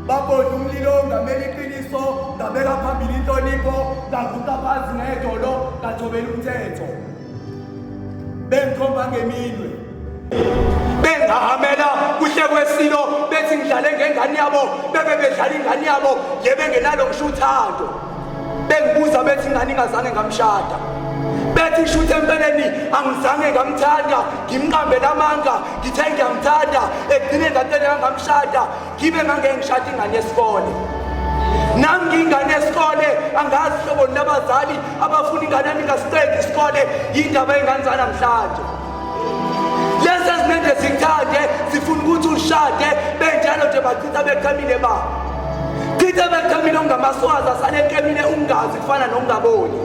babodla umlilo ngamela iqiniso ngabeka phambili inhlonipho ngavuka phansi ngedolo ngajobela umthetho bengikhomba ngeminwe bengahamela kuhle kwesilo bethi ngidlale ngengane yabo bebe bedlala ingane yabo yebe ngenalo ngisho uthando bengibuza bethi ingane ingazange ngamshada bethi shuthe empeleni angizange ngamthanda ngimqambele amanga ngithe ngiyamthanda egcine ngatele ngamshada ngibe ngangengishada ingane yesikole nami ngingane yesikole angazi hlobo labazali abafuna ingane yami ngasiqedi isikole yindaba enganzana namhlanje lezi ezinende zikuthande zifuna ukuthi ushade benjalo nje bachitha beqhamile ba chitha beqhamile ungamaswazi asale eqhamile ungazi kufana nokungaboni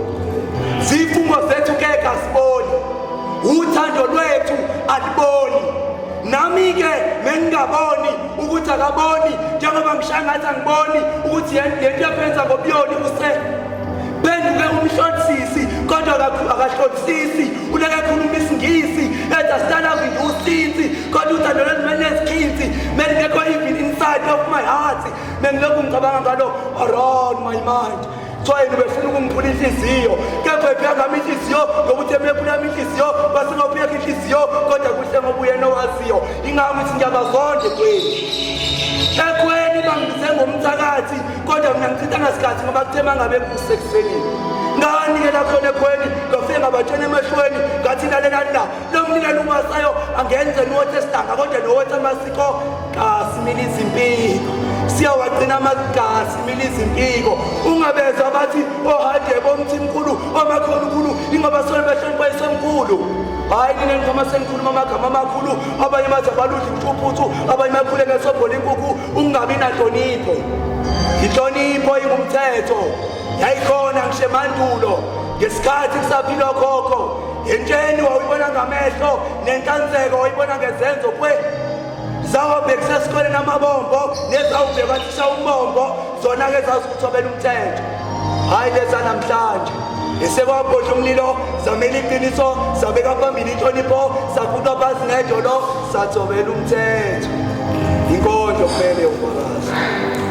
zifungo zethu ke kasiboni uthando lwethu aliboni nami ke mengingaboni ukuthi akaboni njengoba ngishangathi angiboni ukuthi lento yaphenza ngobuyoni use benduke umhlolisisi kodwa akahlolisisi uleke khuluma isingisi ethi stand up with usinsi kodwa uthando lwemene esikhinzi mengekho even inside of my heart mengilokhu ngicabanga ngalo around my mind so yena befuna ukungiphula inhliziyo kepha ephanga inhliziyo ngokuthi emephula inhliziyo basingophiya inhliziyo kodwa kuhle ngoba uyena owaziyo ingami ukuthi ngiyabazonde kwenu ekweni bangibize ngomthakathi kodwa mina ngichitha ngasikhathi ngoba kuthema ngabe kusekuseni nganikela khona ekweni ngafike ngabatshena emehlweni ngathi lalelani la lo mnikelo umasayo angenze nowothi esidanga kodwa nowothi amasiko kasimile izimpiko siyawagcina amagasi simile izimpiko ungabeza bathi ohade bomthimkhulu omakhulukhulu ingoba sona behlonipha isemkhulu hayi nina ngoma sengikhuluma amagama amakhulu abanye bathi abaludla umthuphuthu abanye bakhule ngesobhola inkukhu ungabi nahlonipho inhlonipho ingumthetho yayikhona ngisho emandulo ngesikhathi kusaphila okhokho yentsheni wawuyibona ngamehlo nenhlanzeko wayibona ngezenzo kwe zawubhekisa esikoleni amabombo nezawubheka thisha umbombo zona-ke zazikuthobela umthetho hhayi leza namhlanje esekwabhodla umlilo zamela iqiniso sabeka phambili inhlonipho safuqa phansi ngedolo sathobela umthetho inkondlo kumele uvakazi